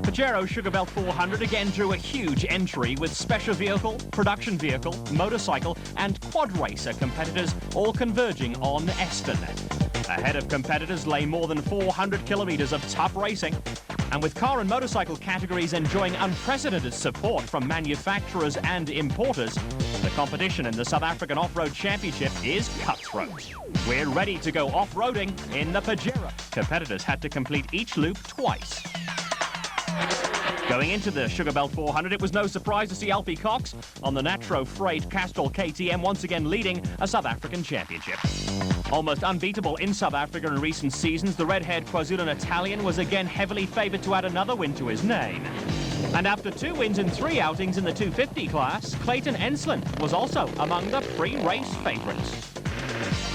Pajero Sugarbelt 400 again drew a huge entry with special vehicle, production vehicle, motorcycle and quad racer competitors all converging on Eston. Ahead of competitors lay more than 400 kilometres of tough racing, and with car and motorcycle categories enjoying unprecedented support from manufacturers and importers, the competition in the South African Off-Road Championship is cutthroat. We're ready to go off-roading in the Pajero. Competitors had to complete each loop twice. Going into the Sugarbelt 400, it was no surprise to see Alfie Cox on the Natro Freight Castrol KTM once again leading a South African championship. Almost unbeatable in South Africa in recent seasons, the red-haired KwaZulu-Natalian was again heavily favoured to add another win to his name. And after 2 wins in 3 outings in the 250 class, Clayton Ensslin was also among the pre-race favourites.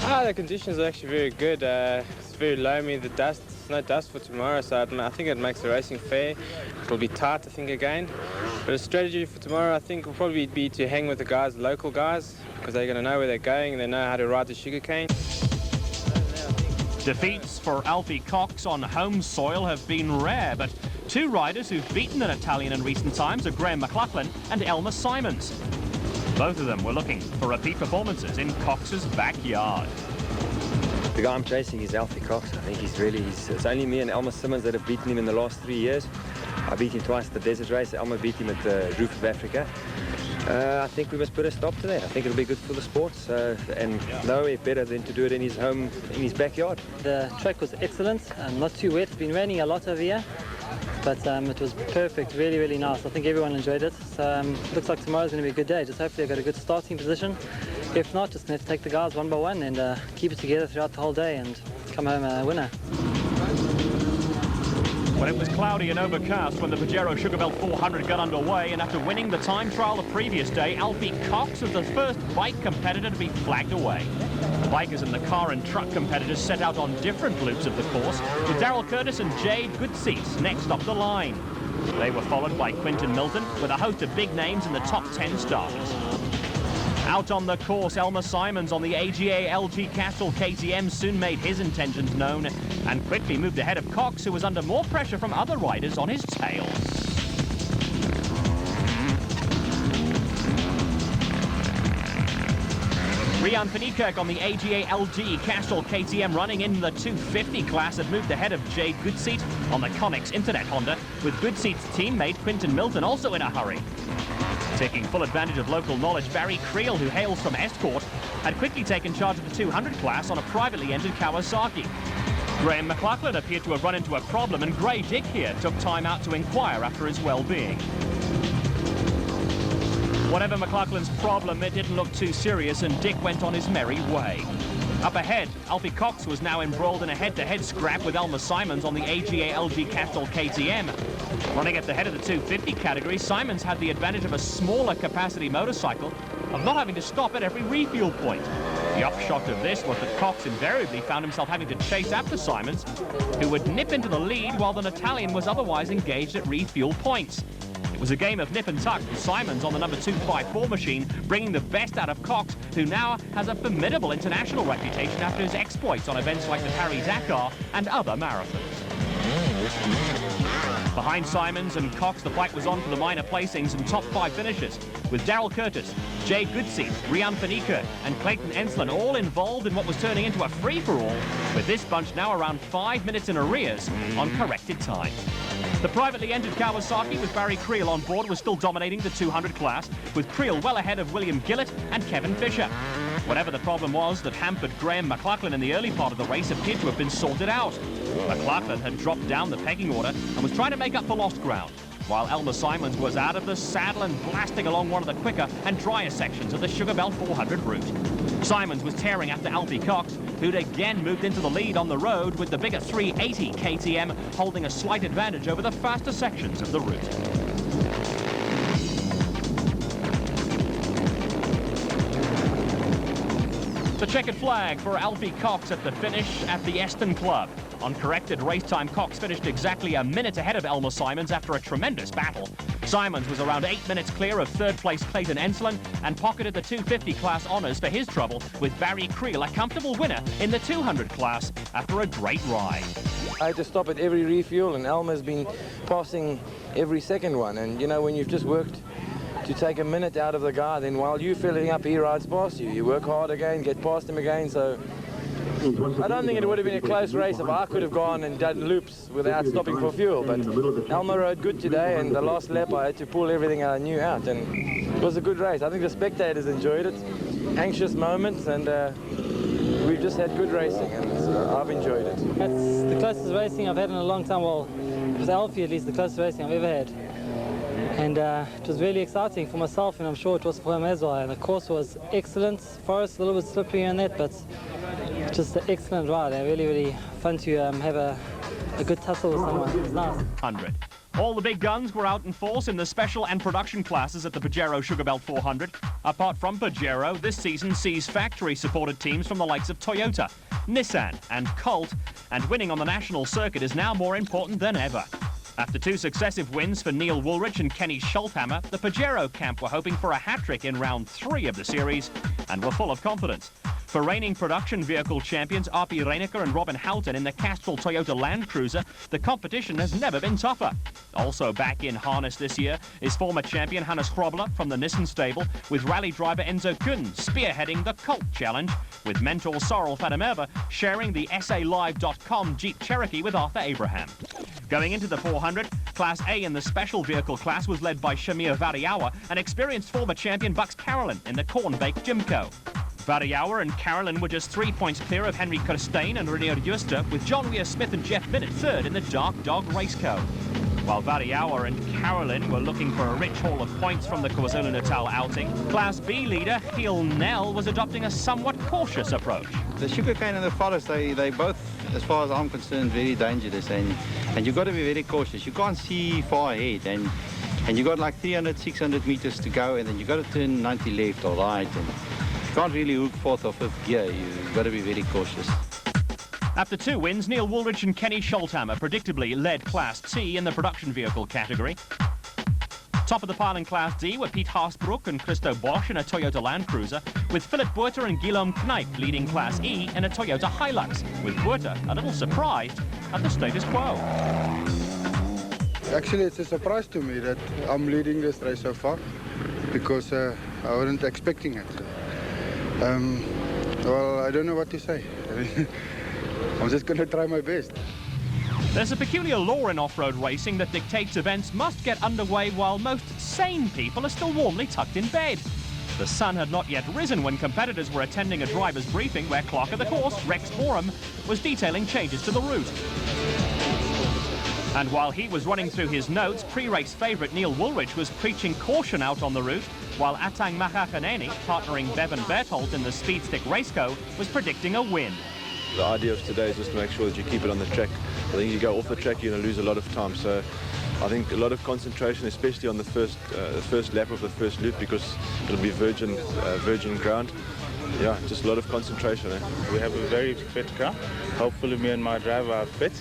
The conditions are actually very good. It's very loamy, the dust. No dust for tomorrow, so I think it makes the racing fair. It'll be tight, I think, again. But a strategy for tomorrow, I think, will probably be to hang with the guys, local guys, because they're going to know where they're going and they know how to ride the sugarcane. Defeats for Alfie Cox on home soil have been rare, but 2 riders who've beaten an Italian in recent times are Graham McLaughlin and Elmer Simons. Both of them were looking for repeat performances in Cox's backyard. The guy I'm chasing is Alfie Cox. I think it's only me and Elmer Simmons that have beaten him in the last 3 years. I beat him twice at the desert race. Elmer beat him at the Roof of Africa. I think we must put a stop to that. I think it'll be good for the sports, and nowhere better than to do it in his home, in his backyard. The track was excellent, not too wet. It's been raining a lot over here, but it was perfect, really, really nice. I think everyone enjoyed it. So looks like tomorrow's going to be a good day. Just hopefully I got a good starting position. If not, just going to take the guys one by one and keep it together throughout the whole day and come home a winner. Well, it was cloudy and overcast when the Pajero Sugarbelt 400 got underway, and after winning the time trial the previous day, Alfie Cox was the first bike competitor to be flagged away. The bikers and the car and truck competitors set out on different loops of the course, with Daryl Curtis and Jade Goodseats next up the line. They were followed by Quinton Milton, with a host of big names in the top 10 starters. Out on the course, Elmer Simons on the AGA LG Castrol KTM soon made his intentions known and quickly moved ahead of Cox, who was under more pressure from other riders on his tail. Rian van Niekerk on the AGA LG Castrol KTM running in the 250 class had moved ahead of Jade Goodseat on the Connex Internet Honda, with Goodseat's teammate Quinton Milton also in a hurry. Taking full advantage of local knowledge, Barry Creel, who hails from Estcourt, had quickly taken charge of the 200 class on a privately entered Kawasaki. Graham McLaughlin appeared to have run into a problem, and Grey Dick here took time out to inquire after his well-being. Whatever McLaughlin's problem, it didn't look too serious, and Dick went on his merry way. Up ahead, Alfie Cox was now embroiled in a head-to-head scrap with Elmer Simons on the AGA LG Castrol KTM. Running at the head of the 250 category, Simons had the advantage of a smaller capacity motorcycle, of not having to stop at every refuel point. The upshot of this was that Cox invariably found himself having to chase after Simons, who would nip into the lead while the Italian was otherwise engaged at refuel points. It was a game of nip and tuck, with Simons on the number 254 machine bringing the best out of Cox, who now has a formidable international reputation after his exploits on events like the Paris-Dakar and other marathons. Behind Simons and Cox, the fight was on for the minor placings and top 5 finishes, with Daryl Curtis, Jade Goodseat, Rian van Niekerk and Clayton Ensslin all involved in what was turning into a free-for-all, with this bunch now around 5 minutes in arrears on corrected time. The privately entered Kawasaki with Barry Creel on board was still dominating the 200 class, with Creel well ahead of William Gillett and Kevin Fisher. Whatever the problem was that hampered Graham McLaughlin in the early part of the race appeared to have been sorted out. McLaughlin had dropped down the pecking order and was trying to make up for lost ground, while Elmer Simons was out of the saddle and blasting along one of the quicker and drier sections of the Sugarbelt 400 route. Simons was tearing after Alfie Cox, who'd again moved into the lead on the road, with the bigger 380 KTM holding a slight advantage over the faster sections of the route. The checkered flag for Alfie Cox at the finish at the Eston Club. On corrected race time, Cox finished exactly a minute ahead of Elmer Simons after a tremendous battle. Simons was around 8 minutes clear of third-place Clayton Ensslin and pocketed the 250 class honours for his trouble, with Barry Creel a comfortable winner in the 200 class after a great ride. I had to stop at every refuel, and Elma's been passing every second one. And you know, when you've just worked to take a minute out of the guy, then while you're filling up, he rides past you. You work hard again, get past him again. So I don't think it would have been a close race if I could have gone and done loops without stopping for fuel. But Elma rode good today, and the last lap I had to pull everything I knew out, and it was a good race. I think the spectators enjoyed it. Anxious moments, and we've just had good racing, and I've enjoyed it. It's the closest racing I've had in a long time. Well, for Alfie at least, the closest racing I've ever had. And it was really exciting for myself, and I'm sure it was for him as well. And the course was excellent. Forest a little bit slippery on that, but just an excellent ride. Really, really fun to have a good tussle with someone. It was nice. 100. All the big guns were out in force in the special and production classes at the Pajero Sugarbelt 400. Apart from Pajero, this season sees factory-supported teams from the likes of Toyota, Nissan and Colt, and winning on the national circuit is now more important than ever. After 2 successive wins for Neil Woolrich and Kenny Schulthammer, the Pajero camp were hoping for a hat-trick in round 3 of the series and were full of confidence. For reigning production vehicle champions Arpi Reinecker and Robin Houghton in the Castrol Toyota Land Cruiser, the competition has never been tougher. Also back in harness this year is former champion Hannes Grobler from the Nissan stable, with rally driver Enzo Kuhn spearheading the Colt Challenge, with mentor Sorrel van der Merwe sharing the SALive.com Jeep Cherokee with Arthur Abraham. Going into the 400, Class A in the special vehicle class was led by Shamir Variawa and experienced former champion Bucks Carolyn in the Cornbake Jimco. Variawa and Carolyn were just 3 points clear of Henry Kirstein and Renier Juster, with John Weir Smith and Jeff Bennett third in the Dark Dog Raceco. While Variawa and Carolyn were looking for a rich haul of points from the KwaZulu-Natal outing, Class B leader Giel Nel was adopting a somewhat cautious approach. The sugarcane and the forest, they both, as far as I'm concerned, very dangerous, and you've got to be very cautious. You can't see far ahead, and you got like 300, 600 meters to go, and then you got to turn 90 left or right, and you can't really hook 4th or 5th gear. You've got to be very cautious. After 2 wins, Neil Woolrich and Kenny Schulthammer predictably led Class T in the production vehicle category. Top of the pile in Class D were Piet Haasbroek and Christo Bosch in a Toyota Land Cruiser, with Philip Buerter and Guillaume Knijp leading Class E in a Toyota Hilux, with Buerter a little surprised at the status quo. Actually, it's a surprise to me that I'm leading this race so far, because I wasn't expecting it. Well, I don't know what to say. I'm just going to try my best. There's a peculiar law in off-road racing that dictates events must get underway while most sane people are still warmly tucked in bed. The sun had not yet risen when competitors were attending a driver's briefing where clerk of the course, Rex Borum, was detailing changes to the route. And while he was running through his notes, pre-race favourite Neil Woolrich was preaching caution out on the route, while Atang Mahakaneni, partnering Bevan Berthold in the Speedstick Raceco, was predicting a win. The idea of today is just to make sure that you keep it on the track. I think you go off the track, you're going to lose a lot of time. So I think a lot of concentration, especially on the first lap of the first loop, because it'll be virgin ground. Yeah, just a lot of concentration. We have a very fit car. Hopefully me and my driver are fit,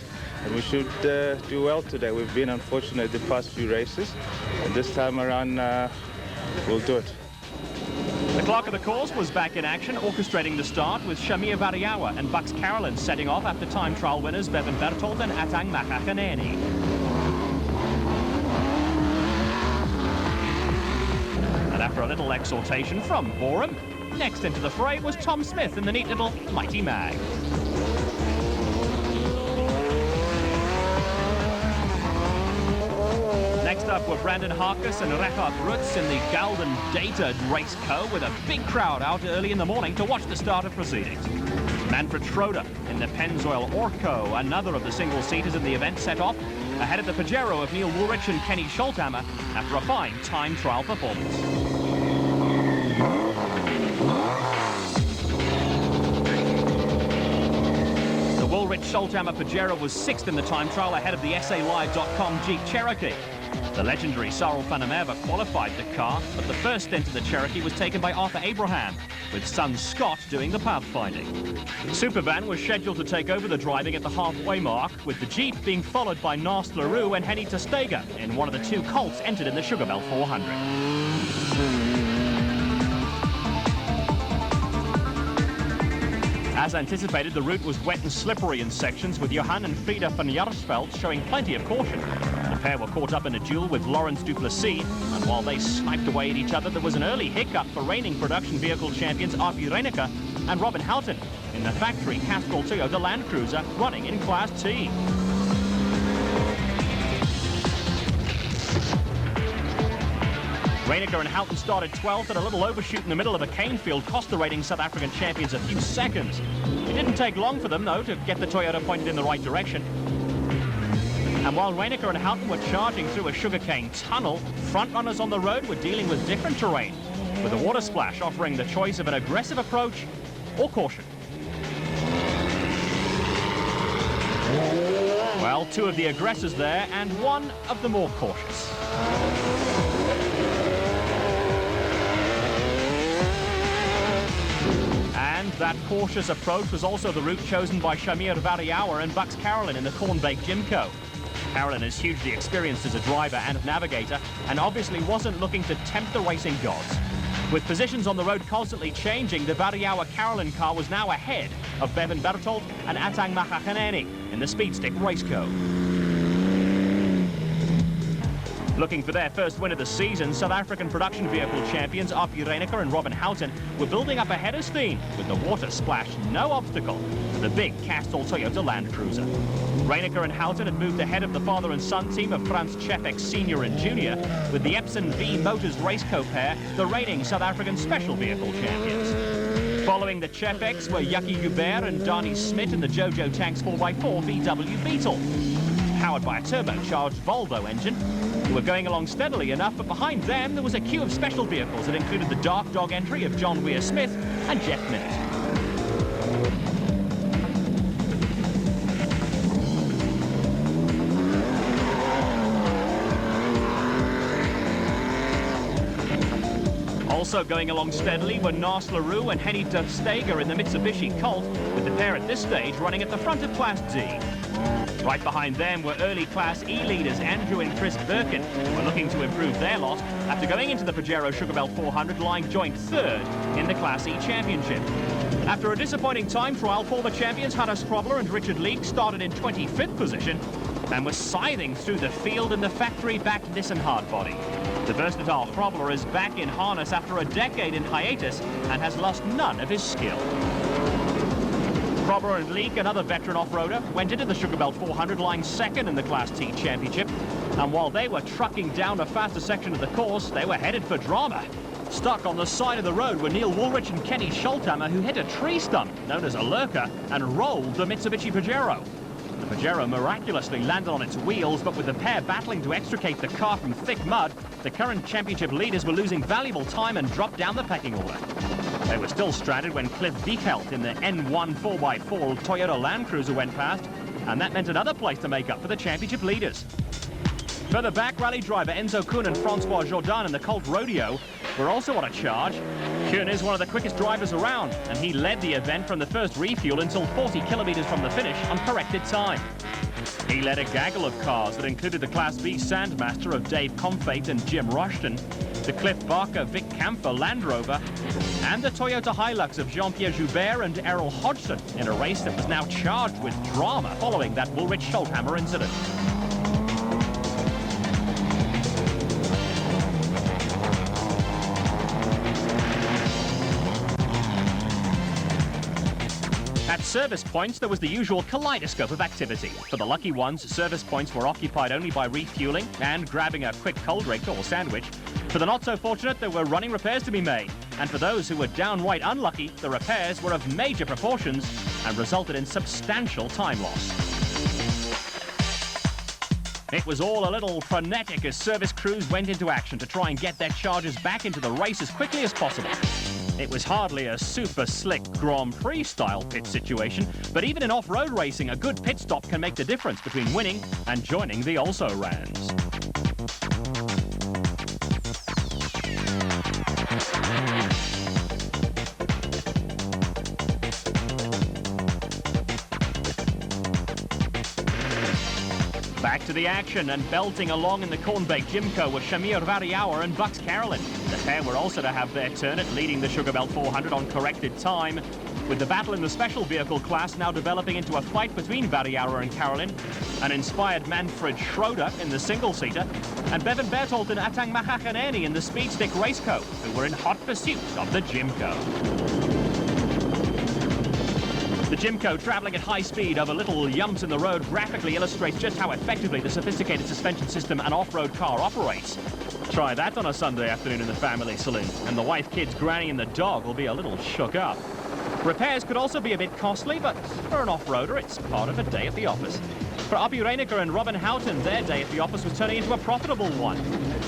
and we should do well today. We've been unfortunate the past few races, and this time around we'll do it. The clerk of the course was back in action, orchestrating the start, with Shamir Variawa and Bucks Carolyn setting off after time trial winners Bevan Berthold and Atang Mahakaneni. And after a little exhortation from Borum, next into the fray was Tom Smith in the neat little Mighty Mag. Next up were Brandon Harkus and Rechard Rutz in the Galden Data Race Co. with a big crowd out early in the morning to watch the start of proceedings. Manfred Schroeder in the Pennzoil Orco, another of the single-seaters in the event, set off ahead of the Pajero of Neil Woolrich and Kenny Schulthammer after a fine time trial performance. The Woolrich-Schulthammer Pajero was 6th in the time trial ahead of the SALive.com Jeep Cherokee. The legendary Sorrel van der Merwe qualified the car, but the first stint of the Cherokee was taken by Arthur Abraham, with son Scott doing the pathfinding. Supervan was scheduled to take over the driving at the halfway mark, with the Jeep being followed by Nast LaRue and Henny Testega in one of the 2 Colts entered in the Sugarbelt 400. As anticipated, the route was wet and slippery in sections, with Johan and Frida van Jaarsveld showing plenty of caution. The pair were caught up in a duel with Lawrence Duplessis, and while they sniped away at each other, there was an early hiccup for reigning production vehicle champions Api Reineke and Robin Houghton in the factory Castrol Toyota Land Cruiser running in Class T. Reineke and Houghton started 12th, and a little overshoot in the middle of a cane field cost the reigning South African champions a few seconds. It didn't take long for them, though, to get the Toyota pointed in the right direction. And while Reineke and Houghton were charging through a sugarcane tunnel, front-runners on the road were dealing with different terrain, with the water splash offering the choice of an aggressive approach or caution. Well, two of the aggressors there, and one of the more cautious. And that cautious approach was also the route chosen by Shamir Variauer and Bucks Carolyn in the Cornbake Jimco. Carolyn is hugely experienced as a driver and navigator, and obviously wasn't looking to tempt the racing gods. With positions on the road constantly changing, the Variauer-Carolyn car was now ahead of Bevan Bertolt and Atang Makhakaneni in the Speedstick Raceco. Looking for their first win of the season, South African production vehicle champions Api Reineke and Robin Houghton were building up a header's theme, with the water splash no obstacle to the big Castrol Toyota Land Cruiser. Reineke and Houghton had moved ahead of the father and son team of Frans Chepek Sr. and Jr., with the Epson V Motors Raceco pair the reigning South African special vehicle champions. Following the Chepeks were Yucky Hubert and Dani Smit in the Jojo Tanks 4x4 VW Beetle, powered by a turbocharged Volvo engine, who were going along steadily enough, but behind them there was a queue of special vehicles that included the Dark Dog entry of John Weir Smith and Jeff Minute. Also going along steadily were Nars LaRue and Henny ter Steger in the Mitsubishi Colt, with the pair at this stage running at the front of Class D. Right behind them were early Class E leaders Andrew and Chris Birkin, who were looking to improve their lot after going into the Pajero Sugarbelt 400 lying joint third in the Class E Championship. After a disappointing time trial, former champions Hannah Skrobler and Richard Leake started in 25th position and were scything through the field in the factory-backed Nissan hardbody. The versatile Skrobler is back in harness after a decade in hiatus and has lost none of his skill. Skrobler and Leake, another veteran off-roader, went into the Sugarbelt 400 lying second in the Class T Championship, and while they were trucking down a faster section of the course, they were headed for drama. Stuck on the side of the road were Neil Woolrich and Kenny Scholthammer, who hit a tree stump, known as a lurker, and rolled the Mitsubishi Pajero. The Pajero miraculously landed on its wheels, but with the pair battling to extricate the car from thick mud, the current championship leaders were losing valuable time and dropped down the pecking order. They were still stranded when Cliff Biekelt in the N1 4x4 Toyota Land Cruiser went past, and that meant another place to make up for the championship leaders. Further back, rally driver Enzo Kuhn and Francois Jourdan in the Colt Rodeo were also on a charge. Kuhn is one of the quickest drivers around, and he led the event from the first refuel until 40 kilometers from the finish on corrected time. He led a gaggle of cars that included the Class B Sandmaster of Dave Comfate and Jim Rushton, the Cliff Barker Vic Camphor Land Rover, and the Toyota Hilux of Jean-Pierre Joubert and Errol Hodgson in a race that was now charged with drama following that Woolrich Scholthammer incident. At service points, there was the usual kaleidoscope of activity. For the lucky ones, service points were occupied only by refueling and grabbing a quick cold drink or sandwich. For the not-so-fortunate, there were running repairs to be made. And for those who were downright unlucky, the repairs were of major proportions and resulted in substantial time loss. It was all a little frenetic as service crews went into action to try and get their chargers back into the race as quickly as possible. It was hardly a super slick Grand Prix style pit situation, but even in off-road racing, a good pit stop can make the difference between winning and joining the also-rans. Back to the action, and belting along in the Cornbake Jimco were Shamir Variauer and Bucks Carolyn. The pair were also to have their turn at leading the Sugarbelt 400 on corrected time. with the battle in the special vehicle class now developing into a fight between Variauer and Carolyn, an inspired Manfred Schroeder in the single-seater, and Bevan Berthold and Atang Mahakhaneni in the speed stick raceco, who were in hot pursuit of the Jimco. The Jimco, travelling at high speed over little yumps in the road, graphically illustrates just how effectively the sophisticated suspension system an off-road car operates. Try that on a Sunday afternoon in the family saloon, and the wife, kids, granny and the dog will be a little shook up. Repairs could also be a bit costly, but for an off-roader, it's part of a day at the office. For Appie Reiniger and Robin Houghton, their day at the office was turning into a profitable one.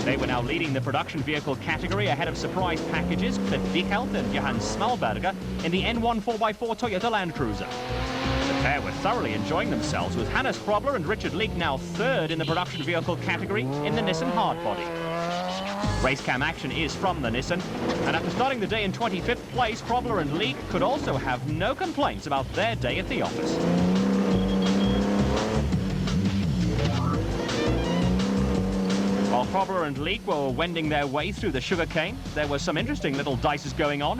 They were now leading the production vehicle category ahead of surprise packages, Cliff Wiechelt and Johan Smalberger in the N1 4x4 Toyota Land Cruiser. The pair were thoroughly enjoying themselves, with Hannes Krobler and Richard Leek now third in the production vehicle category in the Nissan Hardbody. Racecam action is from the Nissan, and after starting the day in 25th place, Krobler and Leek could also have no complaints about their day at the office. While Krobler and Leek were wending their way through the sugarcane, there were some interesting little dices going on.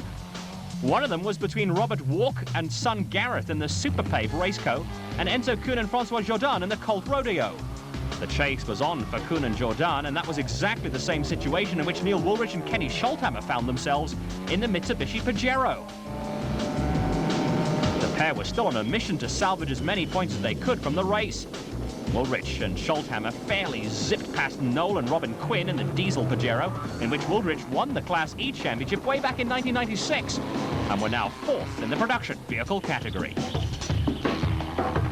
One of them was between Robert Walk and son Gareth in the Super Pave Raceco, and Enzo Kuhn and Francois Jourdan in the Colt Rodeo. The chase was on for Kuhn and Jourdan, and that was exactly the same situation in which Neil Woolrich and Kenny Scholthammer found themselves in the Mitsubishi Pajero. The pair were still on a mission to salvage as many points as they could from the race. Woolrich and Scholthammer fairly zipped past Noel and Robin Quinn in the diesel Pajero, in which Woolrich won the Class E championship way back in 1996, and were now fourth in the production vehicle category.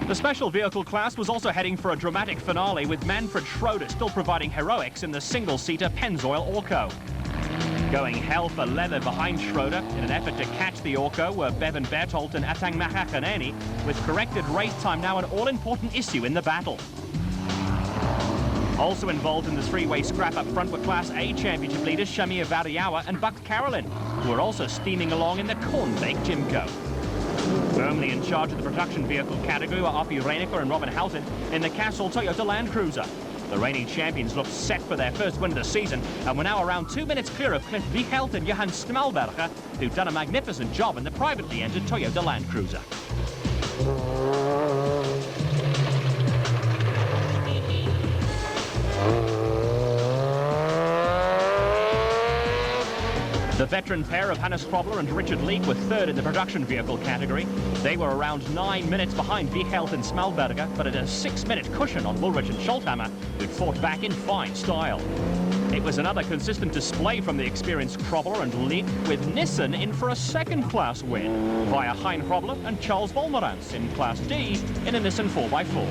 The special vehicle class was also heading for a dramatic finale, with Manfred Schroeder still providing heroics in the single-seater Pennzoil Orco. Going hell for leather behind Schroeder in an effort to catch the Orco were Bevan Berthold and Atang Mahakhaneni, with corrected race time now an all-important issue in the battle. Also involved in the three-way scrap up front were Class A championship leaders Shamir Variauer and Buck Carolyn, who were also steaming along in the Cornbake Jimco. Firmly in charge of the production vehicle category were Appie Reiniger and Robin Houghton in the Castle Toyota Land Cruiser. The reigning champions looked set for their first win of the season, and were now around 2 minutes clear of Cliff Wiechelt and Johan Smalberger, who'd done a magnificent job in the privately entered Toyota Land Cruiser. The veteran pair of Hannes Krobler and Richard Leek were third in the production vehicle category. They were around 9 minutes behind Wiechelt and Smalberger, but at a 6-minute cushion on Woolrich and Scholthammer, who'd fought back in fine style. It was another consistent display from the experienced Krobler and Leek, with Nissan in for a second-class win via Hein Krobler and Charles Volmerans in Class D in a Nissan 4x4.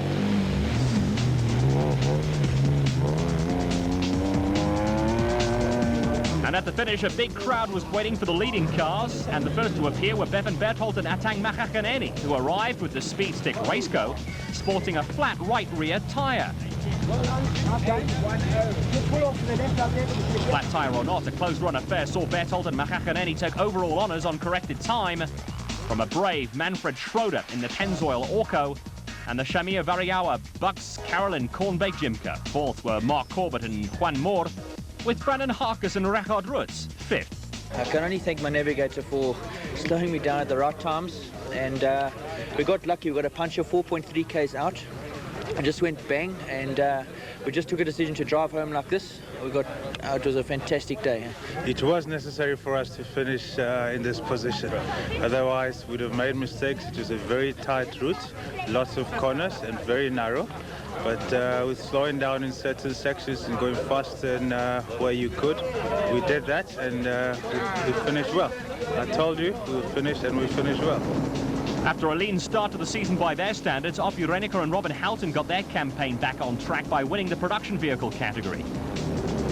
And at the finish, a big crowd was waiting for the leading cars, and the first to appear were Bevan Berthold and Atang Mahakhaneni, who arrived with the Speed Stick Raceco, sporting a flat right rear tyre. Flat tyre or not, a closed-run affair saw Berthold and Mahakhaneni take overall honours on corrected time from a brave Manfred Schroeder in the Pennzoil Orco and the Shamir Variauer Bucks Carolyn Cornbake Jimca. Fourth were Mark Corbett and Juan Moore, with Brandon Harkes and Rachard Rutz fifth. I can only thank my navigator for slowing me down at the right times, and we got lucky. We got a puncher 4.3 k's out. I just went bang, and we just took a decision to drive home like this. It was a fantastic day. It was necessary for us to finish in this position. Otherwise, we'd have made mistakes. It was a very tight route, lots of corners and very narrow. But with slowing down in certain sections and going faster than where you could, we did that, and we finished well. I told you we would finish, and we finished well. After a lean start to the season by their standards, Appie Reiniger and Robin Houghton got their campaign back on track by winning the production vehicle category.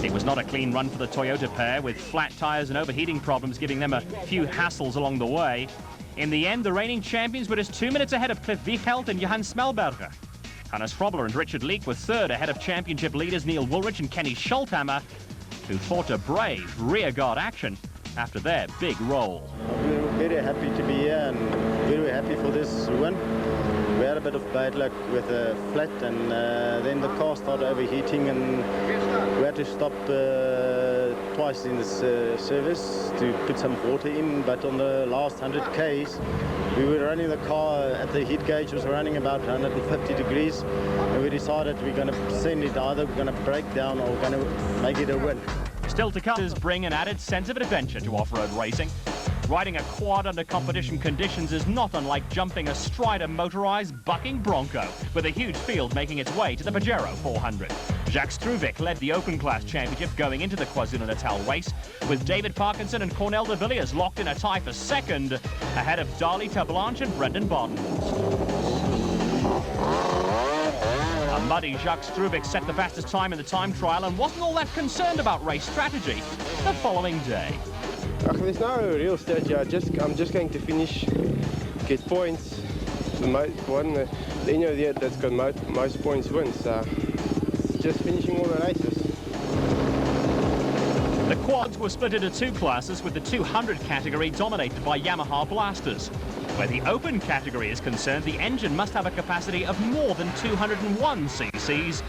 It was not a clean run for the Toyota pair, with flat tyres and overheating problems giving them a few hassles along the way. In the end, the reigning champions were just 2 minutes ahead of Cliff Wiechelt and Johan Smalberger. Hannes Krobler and Richard Leek were third ahead of championship leaders Neil Woolrich and Kenny Scholthammer, who fought a brave rearguard action after their big roll. We're very happy to be here and very happy for this win. We had a bit of bad luck with the flat, and then the car started overheating, and we had to stop twice in this service to put some water in. But on the last 100 Ks, we were running the car at the heat gauge was running about 150 degrees, and we decided we're going to send it, either we're going to break down or we're going to make it a win. Still to come, bring an added sense of adventure to off-road racing. Riding a quad under competition conditions is not unlike jumping astride a motorised bucking bronco, with a huge field making its way to the Pajero 400. Jacques Struwik led the Open Class Championship going into the KwaZulu-Natal race, with David Parkinson and Cornel de Villiers locked in a tie for second, ahead of Dali Tablanche and Brendan Barton. A muddy Jacques Struwik set the fastest time in the time trial and wasn't all that concerned about race strategy the following day. There's no real strategy. I'm just going to finish, get points. The any that's got most points wins. Just finishing all the races. The quads were split into two classes, with the 200 category dominated by Yamaha Blasters. Where the open category is concerned, the engine must have a capacity of more than 201 cc's,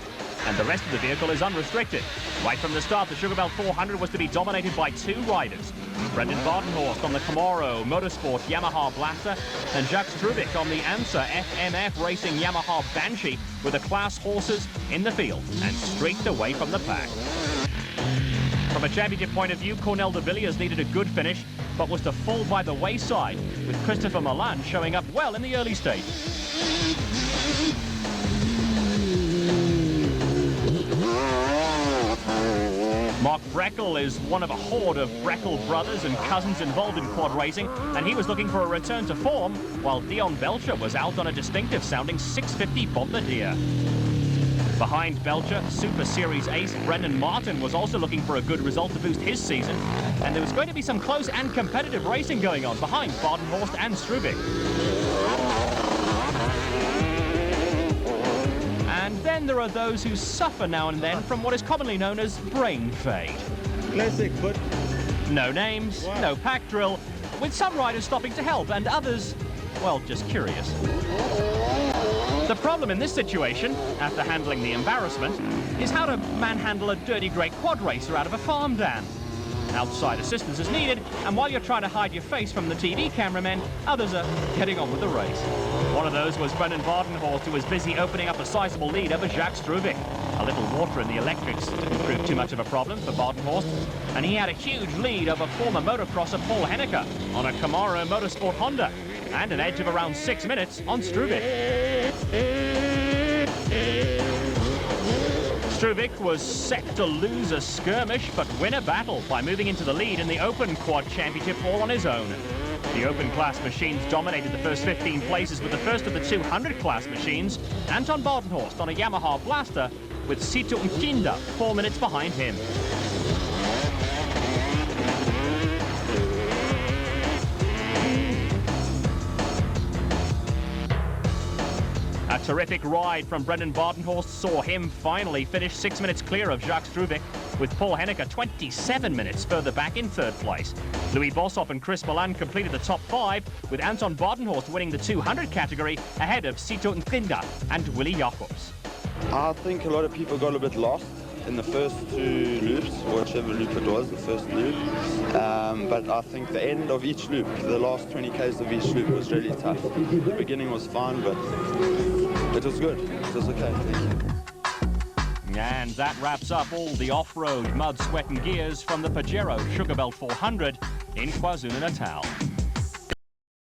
and the rest of the vehicle is unrestricted. Right from the start, the Sugarbelt 400 was to be dominated by two riders. Brendan Badenhorst on the Camaro Motorsport Yamaha Blaster, and Jacques Struwik on the ANSA FMF Racing Yamaha Banshee, with the class horses in the field and streaked away from the pack. From a championship point of view, Cornel de Villiers needed a good finish, but was to fall by the wayside, with Christopher Milan showing up well in the early stages. Mark Breckel is one of a horde of Breckel brothers and cousins involved in quad racing, and he was looking for a return to form, while Dion Belcher was out on a distinctive-sounding 650 Bombardier. Behind Belcher, Super Series ace Brendan Martin was also looking for a good result to boost his season, and there was going to be some close and competitive racing going on behind Badenhorst and Struwik. And then there are those who suffer now and then from what is commonly known as brain fade. Classic, but no names, no pack drill, with some riders stopping to help and others, well, just curious. The problem in this situation, after handling the embarrassment, is how to manhandle a dirty grey quad racer out of a farm dam. Outside assistance is needed, and while you're trying to hide your face from the TV cameramen, others are getting on with the race. One of those was Brendan Badenhorst, who was busy opening up a sizable lead over Jacques Struwik. A little water in the electrics didn't prove too much of a problem for Badenhorst, and he had a huge lead over former motocrosser Paul Henniker on a Camaro Motorsport Honda, and an edge of around 6 minutes on Struwik. Struwik was set to lose a skirmish, but win a battle by moving into the lead in the Open Quad Championship all on his own. The Open Class machines dominated the first 15 places, with the first of the 200 class machines, Anton Badenhorst on a Yamaha Blaster, with Sito Nkinda 4 minutes behind him. A terrific ride from Brendan Badenhorst saw him finally finish 6 minutes clear of Jacques Struwik, with Paul Henniker 27 minutes further back in third place. Louis Bossoff and Chris Milan completed the top 5, with Anton Badenhorst winning the 200 category ahead of Sito Nkinda and Willie Jacobs. I think a lot of people got a bit lost in the first two loops, whichever loop it was, the first loop. But I think the end of each loop, the last 20 Ks of each loop was really tough. The beginning was fine, but it was good. It was okay. And that wraps up all the off-road mud, sweat and gears from the Pajero Sugarbelt 400 in KwaZulu-Natal.